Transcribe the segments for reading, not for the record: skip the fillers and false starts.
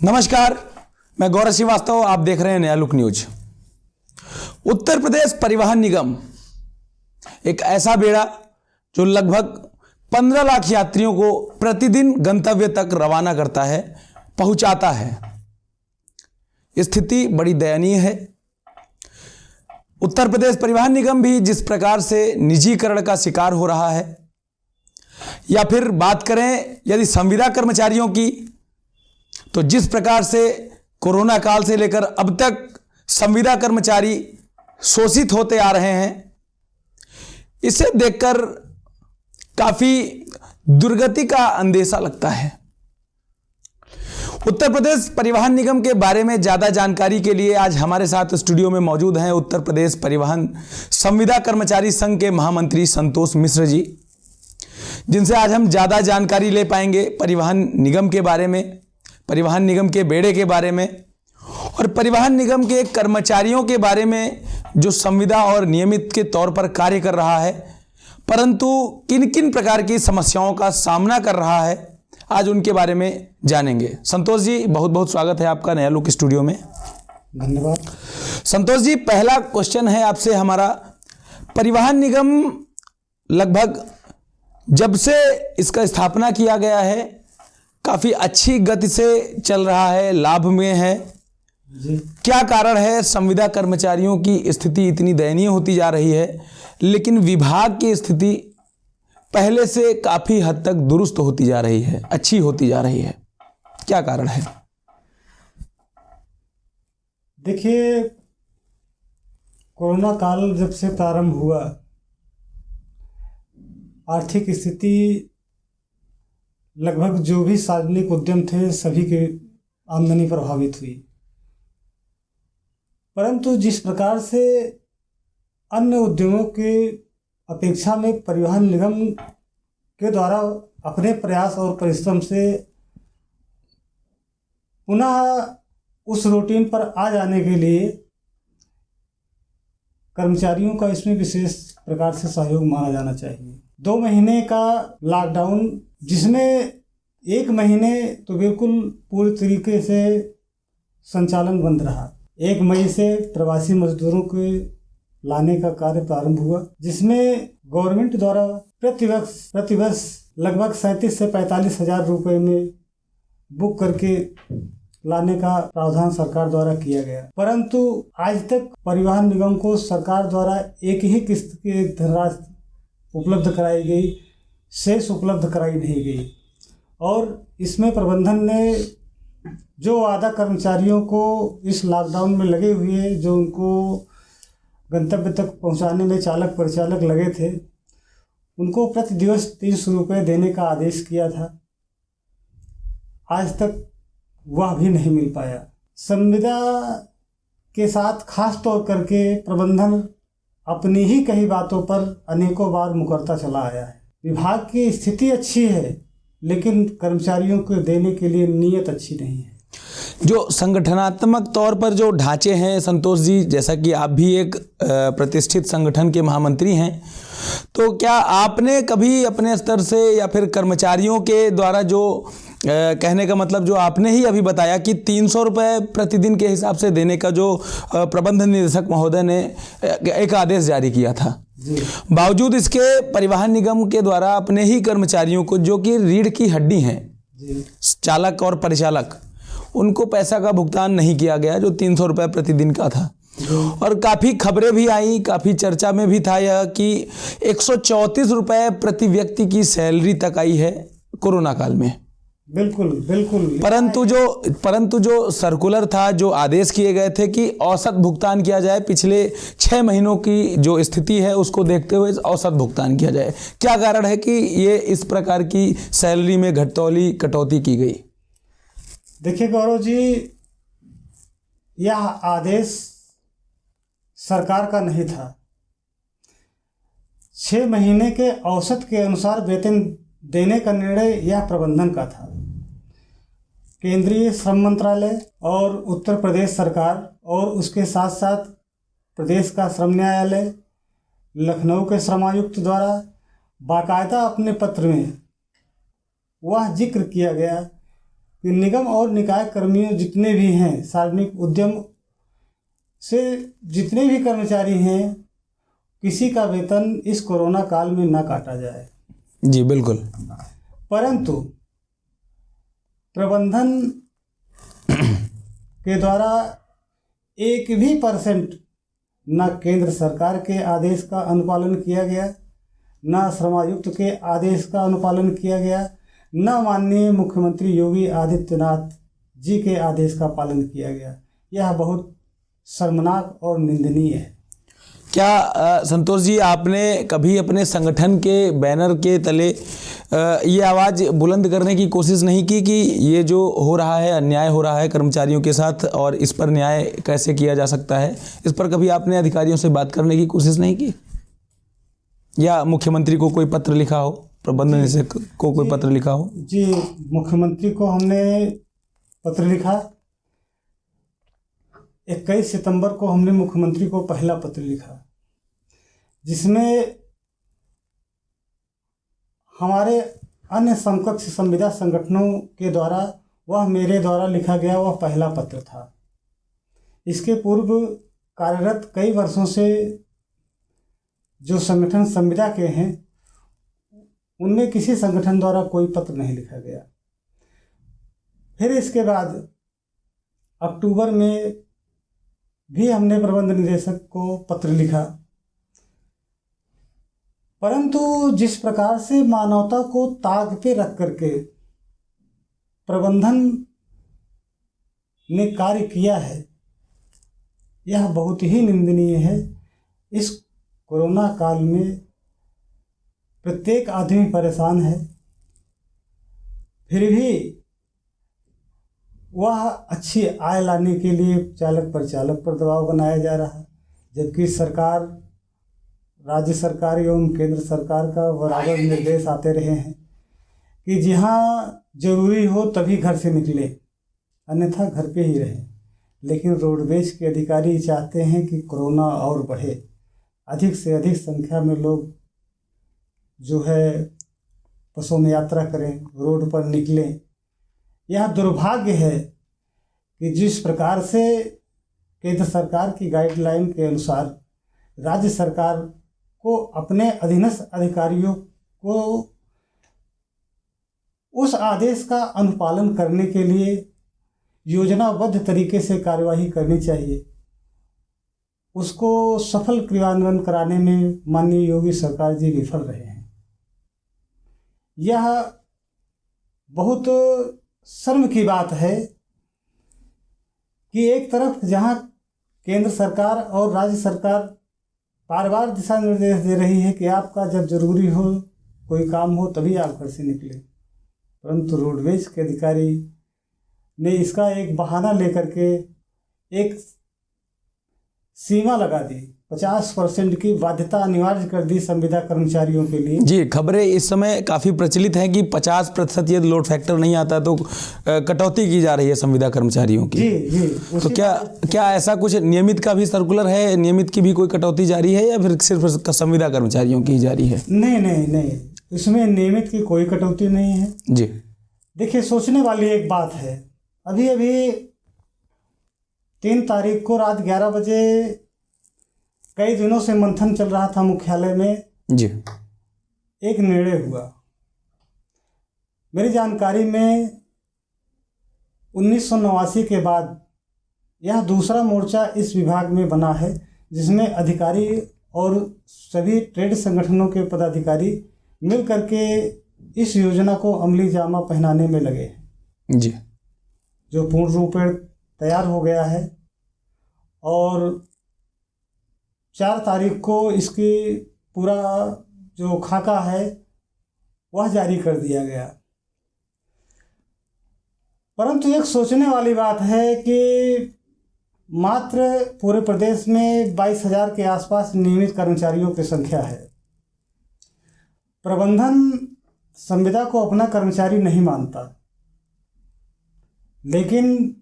नमस्कार, मैं गौरव श्रीवास्तव। आप देख रहे हैं नया लुक न्यूज। उत्तर प्रदेश परिवहन निगम एक ऐसा बेड़ा जो लगभग 15 लाख यात्रियों को प्रतिदिन गंतव्य तक रवाना करता है, पहुंचाता है। स्थिति बड़ी दयनीय है। उत्तर प्रदेश परिवहन निगम भी जिस प्रकार से निजीकरण का शिकार हो रहा है, या फिर बात करें यदि संविदा कर्मचारियों की, तो जिस प्रकार से कोरोना काल से लेकर अब तक संविदा कर्मचारी शोषित होते आ रहे हैं, इसे देखकर काफी दुर्गति का अंदेशा लगता है। उत्तर प्रदेश परिवहन निगम के बारे में ज्यादा जानकारी के लिए आज हमारे साथ स्टूडियो में मौजूद हैं उत्तर प्रदेश परिवहन संविदा कर्मचारी संघ के महामंत्री संतोष मिश्र जी, जिनसे आज हम ज्यादा जानकारी ले पाएंगे परिवहन निगम के बारे में, परिवहन निगम के बेड़े के बारे में और परिवहन निगम के कर्मचारियों के बारे में जो संविदा और नियमित के तौर पर कार्य कर रहा है, परंतु किन किन प्रकार की समस्याओं का सामना कर रहा है, आज उनके बारे में जानेंगे। संतोष जी, बहुत बहुत स्वागत है आपका नया लुक स्टूडियो में। धन्यवाद। संतोष जी, पहला क्वेश्चन है आपसे हमारा। परिवहन निगम लगभग जब से इसका स्थापना किया गया है काफी अच्छी गति से चल रहा है, लाभ में है जी। क्या कारण है संविदा कर्मचारियों की स्थिति इतनी दयनीय होती जा रही है, लेकिन विभाग की स्थिति पहले से काफी हद तक दुरुस्त होती जा रही है, अच्छी होती जा रही है? क्या कारण है? देखिए, कोरोना काल जब से प्रारंभ हुआ, आर्थिक स्थिति लगभग जो भी सार्वजनिक उद्यम थे सभी की आमदनी प्रभावित हुई। परंतु जिस प्रकार से अन्य उद्यमों के अपेक्षा में परिवहन निगम के द्वारा अपने प्रयास और परिश्रम से पुनः उस रूटीन पर आ जाने के लिए कर्मचारियों का इसमें विशेष प्रकार से सहयोग माना जाना चाहिए। 2 महीने का लॉकडाउन, जिसमें 1 महीने तो बिल्कुल पूरी तरीके से संचालन बंद रहा। 1 मई से प्रवासी मजदूरों के लाने का कार्य प्रारंभ हुआ, जिसमें गवर्नमेंट द्वारा प्रतिवर्ष लगभग 37 से 45 हजार रुपये में बुक करके लाने का प्रावधान सरकार द्वारा किया गया। परंतु आज तक परिवहन निगम को सरकार द्वारा एक ही किस्त की धनराशि उपलब्ध कराई गई, शेष उपलब्ध कराई नहीं गई। और इसमें प्रबंधन ने जो वादा कर्मचारियों को इस लॉकडाउन में लगे हुए, जो उनको गंतव्य तक पहुंचाने में चालक परिचालक लगे थे, उनको प्रति दिवस 300 रुपये देने का आदेश किया था। आज तक वह भी नहीं मिल पाया। संविदा के साथ खास तौर करके प्रबंधन अपनी ही कई बातों पर अनेकों बार मुकरता चला आया है। विभाग की स्थिति अच्छी है, लेकिन कर्मचारियों को देने के लिए नीयत अच्छी नहीं है। जो संगठनात्मक तौर पर जो ढांचे हैं संतोष जी, जैसा कि आप भी एक प्रतिष्ठित संगठन के महामंत्री हैं, तो क्या आपने कभी अपने स्तर से या फिर कर्मचारियों के द्वारा जो कहने का मतलब जो आपने ही अभी बताया कि 300 रुपये प्रतिदिन के हिसाब से देने का जो प्रबंध निदेशक महोदय ने एक आदेश जारी किया था, बावजूद इसके परिवहन निगम के द्वारा अपने ही कर्मचारियों को, जो कि रीढ़ की हड्डी हैं, चालक और परिचालक, उनको पैसा का भुगतान नहीं किया गया जो 300 रुपये प्रतिदिन का था। और काफ़ी खबरें भी आई, काफ़ी चर्चा में भी था यह कि 134 रुपये प्रति व्यक्ति की सैलरी तक आई है कोरोना काल में। बिल्कुल बिल्कुल। परंतु जो सर्कुलर था, जो आदेश किए गए थे कि औसत भुगतान किया जाए, पिछले 6 महीनों की जो स्थिति है उसको देखते हुए औसत भुगतान किया जाए। क्या कारण है कि ये इस प्रकार की सैलरी में कटौती की गई? देखिए गौरव जी, यह आदेश सरकार का नहीं था। 6 महीने के औसत के अनुसार वेतन देने का निर्णय यह प्रबंधन का था। केंद्रीय श्रम मंत्रालय और उत्तर प्रदेश सरकार और उसके साथ साथ प्रदेश का श्रम न्यायालय, लखनऊ के श्रमायुक्त द्वारा बाकायदा अपने पत्र में वह जिक्र किया गया कि निगम और निकाय कर्मियों जितने भी हैं, सार्वजनिक उद्यम से जितने भी कर्मचारी हैं, किसी का वेतन इस कोरोना काल में ना काटा जाए। जी बिल्कुल। परंतु प्रबंधन के द्वारा 1% भी न केंद्र सरकार के आदेश का अनुपालन किया गया, न श्रमायुक्त के आदेश का अनुपालन किया गया, न माननीय मुख्यमंत्री योगी आदित्यनाथ जी के आदेश का पालन किया गया। यह बहुत शर्मनाक और निंदनीय है। क्या संतोष जी, आपने कभी अपने संगठन के बैनर के तले ये आवाज़ बुलंद करने की कोशिश नहीं की कि ये जो हो रहा है, अन्याय हो रहा है कर्मचारियों के साथ और इस पर न्याय कैसे किया जा सकता है? इस पर कभी आपने अधिकारियों से बात करने की कोशिश नहीं की, या मुख्यमंत्री को कोई पत्र लिखा हो, प्रबंध निदेशक को कोई पत्र लिखा हो? जी, मुख्यमंत्री को हमने पत्र लिखा। 21 सितंबर को हमने मुख्यमंत्री को पहला पत्र लिखा, जिसमें हमारे अन्य समकक्ष संविदा संगठनों के द्वारा वह मेरे द्वारा लिखा गया वह पहला पत्र था। इसके पूर्व कार्यरत कई वर्षों से जो संगठन संविदा के हैं, उनमें किसी संगठन द्वारा कोई पत्र नहीं लिखा गया। फिर इसके बाद अक्टूबर में भी हमने प्रबंध निदेशक को पत्र लिखा, परंतु जिस प्रकार से मानवता को ताक पे रख करके प्रबंधन ने कार्य किया है, यह बहुत ही निंदनीय है। इस कोरोना काल में प्रत्येक आदमी परेशान है, फिर भी वह अच्छी आय लाने के लिए चालक परिचालक पर दबाव बनाया जा रहा है, जबकि सरकार, राज्य सरकार एवं केंद्र सरकार का बराबर निर्देश आते रहे हैं कि जहाँ जरूरी हो तभी घर से निकले, अन्यथा घर पे ही रहें। लेकिन रोडवेज के अधिकारी चाहते हैं कि कोरोना और बढ़े, अधिक से अधिक संख्या में लोग जो है बसों में यात्रा करें, रोड पर निकलें। यह दुर्भाग्य है कि जिस प्रकार से केंद्र सरकार की गाइडलाइन के अनुसार राज्य सरकार को अपने अधीनस्थ अधिकारियों को उस आदेश का अनुपालन करने के लिए योजनाबद्ध तरीके से कार्यवाही करनी चाहिए, उसको सफल क्रियान्वयन कराने में माननीय योगी सरकार जी विफल रहे हैं। यह बहुत शर्म की बात है कि एक तरफ जहां केंद्र सरकार और राज्य सरकार बार बार दिशा निर्देश दे रही है कि आपका जब जरूरी हो, कोई काम हो तभी आप घर से निकले, परंतु रोडवेज के अधिकारी ने इसका एक बहाना लेकर के एक सीमा लगा दी, 50% की बाध्यता अनिवार्य कर दी संविदा कर्मचारियों के लिए। जी, खबरें इस समय काफ़ी प्रचलित हैं कि 50% यदि लोड फैक्टर नहीं आता तो कटौती की जा रही है संविदा कर्मचारियों की। जी। तो क्या ऐसा कुछ नियमित का भी सर्कुलर है, नियमित की भी कोई कटौती जारी है या फिर सिर्फ संविदा कर्मचारियों की जारी है? नहीं, इसमें नियमित की कोई कटौती नहीं है। जी देखिए, सोचने वाली एक बात है, अभी 3 तारीख को रात 11 बजे कई दिनों से मंथन चल रहा था मुख्यालय में। जी, एक निर्णय हुआ। मेरी जानकारी में 1989 के बाद यह दूसरा मोर्चा इस विभाग में बना है, जिसमें अधिकारी और सभी ट्रेड संगठनों के पदाधिकारी मिल करके इस योजना को अमली जामा पहनाने में लगे हैं। जी, जो पूर्ण रूप में तैयार हो गया है और 4 तारीख को इसकी पूरा जो खाका है वह जारी कर दिया गया। परंतु एक सोचने वाली बात है कि मात्र पूरे प्रदेश में 22,000 के आसपास नियमित कर्मचारियों की संख्या है। प्रबंधन संविदा को अपना कर्मचारी नहीं मानता, लेकिन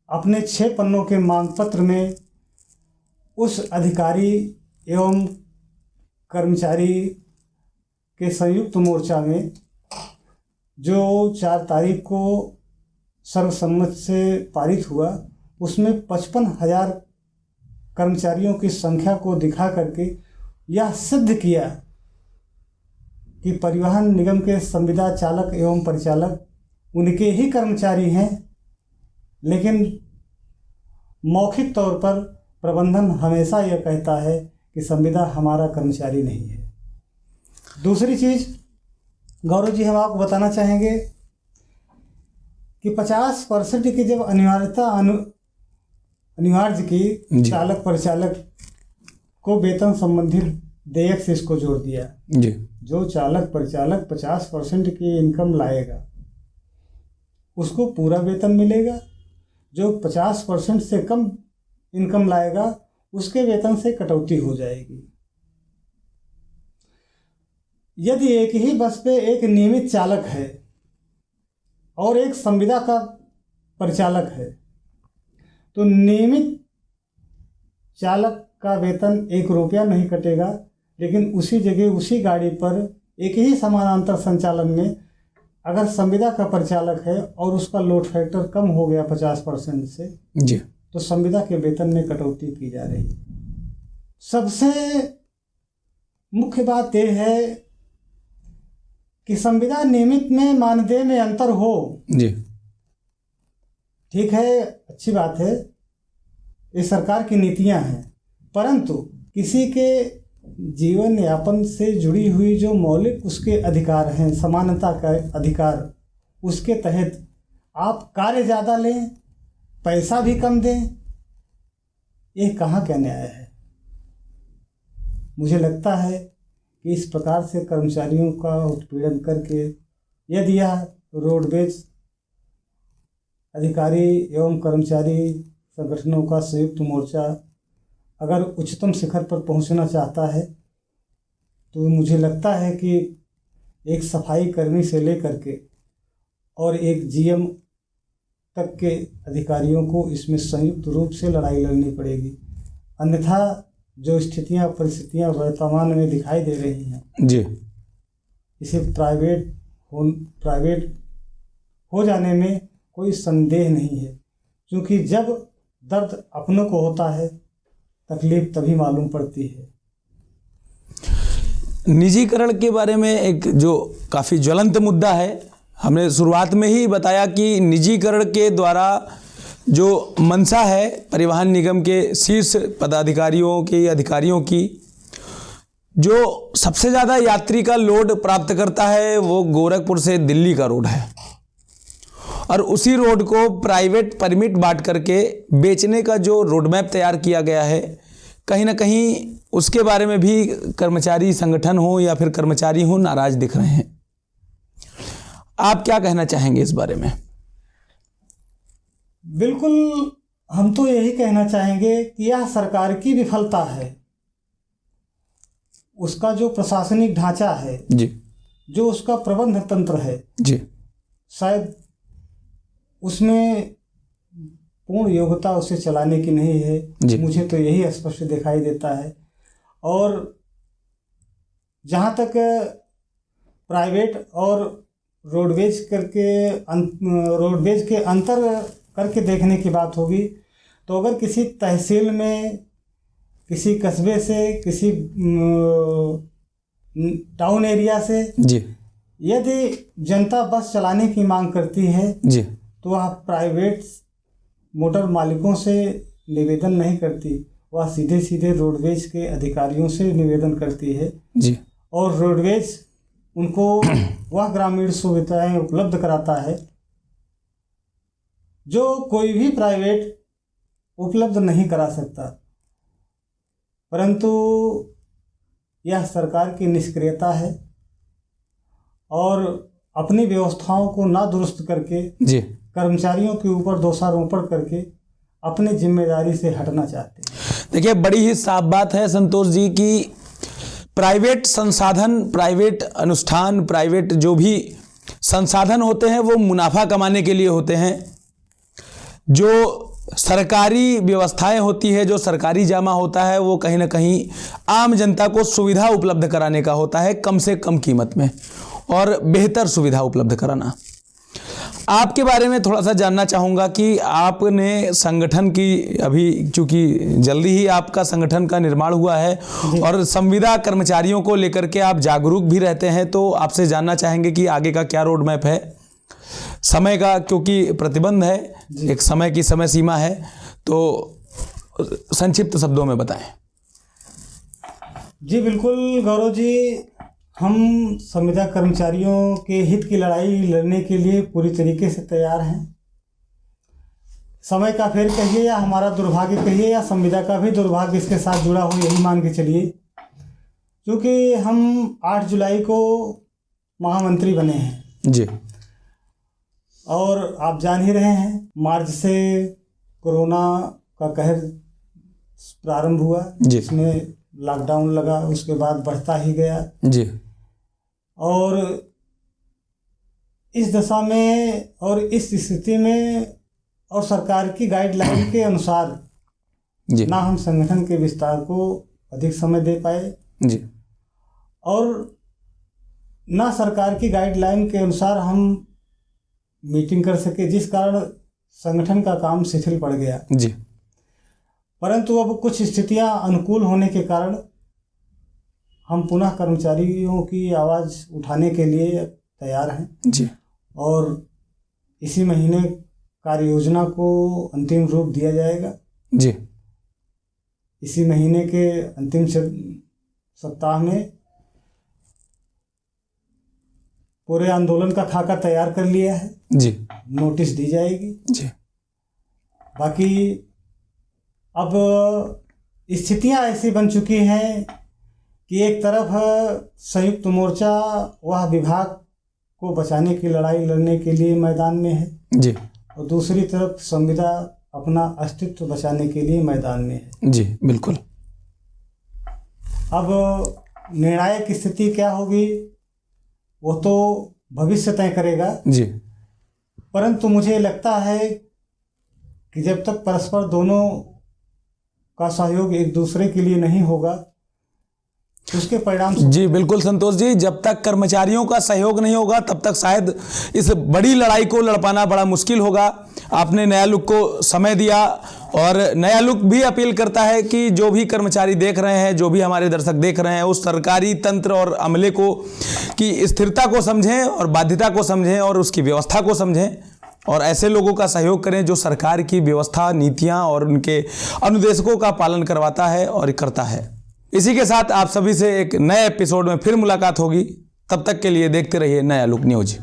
अपने 6 पन्नों के मांग पत्र में उस अधिकारी एवं कर्मचारी के संयुक्त मोर्चा में जो 4 तारीख को सर्वसम्मति से पारित हुआ, उसमें 55,000 कर्मचारियों की संख्या को दिखा करके यह सिद्ध किया कि परिवहन निगम के संविदा चालक एवं परिचालक उनके ही कर्मचारी हैं, लेकिन मौखिक तौर पर प्रबंधन हमेशा यह कहता है कि संविदा हमारा कर्मचारी नहीं है। दूसरी चीज़ गौरव जी, हम आपको बताना चाहेंगे कि 50% की जब अनिवार्य की चालक परिचालक को वेतन संबंधी देयक से इसको जोड़ दिया जी। जो चालक परिचालक 50% की इनकम लाएगा उसको पूरा वेतन मिलेगा, जो 50% से कम इनकम लाएगा उसके वेतन से कटौती हो जाएगी। यदि एक ही बस पे एक नियमित चालक है और एक संविदा का परिचालक है तो नियमित चालक का वेतन 1 रुपया नहीं कटेगा, लेकिन उसी जगह उसी गाड़ी पर एक ही समानांतर संचालन में अगर संविदा का परिचालक है और उसका लोड फैक्टर कम हो गया 50% से जी, तो संविदा के वेतन में कटौती की जा रही है। सबसे मुख्य बात यह है कि संविदा नियमित में मानदेय में अंतर हो जी, ठीक है, अच्छी बात है, ये सरकार की नीतियां हैं, परंतु किसी के जीवन यापन से जुड़ी हुई जो मौलिक उसके अधिकार हैं, समानता का अधिकार, उसके तहत आप कार्य ज़्यादा लें, पैसा भी कम दें, ये कहाँ का न्याय है। मुझे लगता है कि इस प्रकार से कर्मचारियों का उत्पीड़न करके यदि यह रोडवेज अधिकारी एवं कर्मचारी संगठनों का संयुक्त मोर्चा अगर उच्चतम शिखर पर पहुंचना चाहता है तो मुझे लगता है कि एक सफाई कर्मी से लेकर के और एक जीएम तक के अधिकारियों को इसमें संयुक्त रूप से लड़ाई लड़नी पड़ेगी, अन्यथा जो स्थितियां परिस्थितियां वर्तमान में दिखाई दे रही हैं जी, इसे प्राइवेट हो जाने में कोई संदेह नहीं है, क्योंकि जब दर्द अपनों को होता है तकलीफ तभी मालूम पड़ती है। निजीकरण के बारे में एक जो काफ़ी ज्वलंत मुद्दा है, हमने शुरुआत में ही बताया कि निजीकरण के द्वारा जो मंशा है परिवहन निगम के शीर्ष पदाधिकारियों की अधिकारियों की, जो सबसे ज़्यादा यात्री का लोड प्राप्त करता है वो गोरखपुर से दिल्ली का रोड है, और उसी रोड को प्राइवेट परमिट बांट करके बेचने का जो रोड मैप तैयार किया गया है, कहीं ना कहीं उसके बारे में भी कर्मचारी संगठन हो या फिर कर्मचारी हो नाराज दिख रहे हैं। आप क्या कहना चाहेंगे इस बारे में? बिल्कुल, हम तो यही कहना चाहेंगे कि यह सरकार की विफलता है, उसका जो प्रशासनिक ढांचा है जी, जो उसका प्रबंध तंत्र है जी, शायद उसमें पूर्ण योग्यता उसे चलाने की नहीं है। मुझे तो यही स्पष्ट दिखाई देता है। और जहाँ तक प्राइवेट और रोडवेज के अंतर करके देखने की बात होगी तो अगर किसी तहसील में, किसी कस्बे से, किसी टाउन एरिया से जी, यदि जनता बस चलाने की मांग करती है जी, तो वह प्राइवेट मोटर मालिकों से निवेदन नहीं करती, वह सीधे सीधे रोडवेज के अधिकारियों से निवेदन करती है जी, और रोडवेज उनको वह ग्रामीण सुविधाएं उपलब्ध कराता है जो कोई भी प्राइवेट उपलब्ध नहीं करा सकता। परंतु यह सरकार की निष्क्रियता है और अपनी व्यवस्थाओं को ना दुरुस्त करके जी, कर्मचारियों के ऊपर दोषारोपण करके अपनी जिम्मेदारी से हटना चाहते हैं। देखिए, बड़ी ही साफ बात है संतोष जी की प्राइवेट संसाधन, प्राइवेट अनुष्ठान, प्राइवेट जो भी संसाधन होते हैं वो मुनाफा कमाने के लिए होते हैं। जो सरकारी व्यवस्थाएं होती है, जो सरकारी जामा होता है वो कहीं ना कहीं आम जनता को सुविधा उपलब्ध कराने का होता है, कम से कम कीमत में और बेहतर सुविधा उपलब्ध कराना। आपके बारे में थोड़ा सा जानना चाहूँगा कि आपने संगठन की, अभी चूंकि जल्दी ही आपका संगठन का निर्माण हुआ है और संविदा कर्मचारियों को लेकर के आप जागरूक भी रहते हैं, तो आपसे जानना चाहेंगे कि आगे का क्या रोड मैप है। समय का क्योंकि प्रतिबंध है, एक समय की समय सीमा है, तो संक्षिप्त शब्दों में बताएं। जी बिल्कुल गौरव जी, हम संविदा कर्मचारियों के हित की लड़ाई लड़ने के लिए पूरी तरीके से तैयार हैं। समय का फेर कहिए या हमारा दुर्भाग्य कहिए या संविदा का भी दुर्भाग्य इसके साथ जुड़ा हो, यही मान के चलिए, क्योंकि हम 8 जुलाई को महामंत्री बने हैं जी। और आप जान ही रहे हैं, मार्च से कोरोना का कहर प्रारंभ हुआ, जिसमें लॉकडाउन लगा, उसके बाद बढ़ता ही गया जी। और इस दशा में और इस स्थिति में और सरकार की गाइडलाइन के अनुसार जी। ना हम संगठन के विस्तार को अधिक समय दे पाए जी, और ना सरकार की गाइडलाइन के अनुसार हम मीटिंग कर सके, जिस कारण संगठन का काम शिथिल पड़ गया जी। परंतु अब कुछ स्थितियां अनुकूल होने के कारण हम पुनः कर्मचारियों की आवाज़ उठाने के लिए तैयार हैं जी। और इसी महीने कार्य योजना को अंतिम रूप दिया जाएगा जी। इसी महीने के अंतिम सप्ताह में पूरे आंदोलन का खाका तैयार कर लिया है जी। नोटिस दी जाएगी जी। बाकी अब स्थितियां ऐसी बन चुकी हैं कि एक तरफ संयुक्त मोर्चा वह विभाग को बचाने की लड़ाई लड़ने के लिए मैदान में है जी, और दूसरी तरफ संविदा अपना अस्तित्व बचाने के लिए मैदान में है जी। बिल्कुल। अब निर्णायक स्थिति क्या होगी वो तो भविष्य तय करेगा जी। परंतु मुझे लगता है कि जब तक परस्पर दोनों का सहयोग एक दूसरे के लिए नहीं होगा उसके परिणाम। जी बिल्कुल संतोष जी, जब तक कर्मचारियों का सहयोग नहीं होगा तब तक शायद इस बड़ी लड़ाई को लड़ पाना बड़ा मुश्किल होगा। आपने नया लुक को समय दिया और नया लुक भी अपील करता है कि जो भी कर्मचारी देख रहे हैं, जो भी हमारे दर्शक देख रहे हैं, उस सरकारी तंत्र और अमले को की स्थिरता को समझें और बाध्यता को समझें और उसकी व्यवस्था को समझें और ऐसे लोगों का सहयोग करें जो सरकार की व्यवस्था, नीतियां और उनके अनुदेशकों का पालन करवाता है और करता है। इसी के साथ आप सभी से एक नए एपिसोड में फिर मुलाकात होगी। तब तक के लिए देखते रहिए नया लुक न्यूज।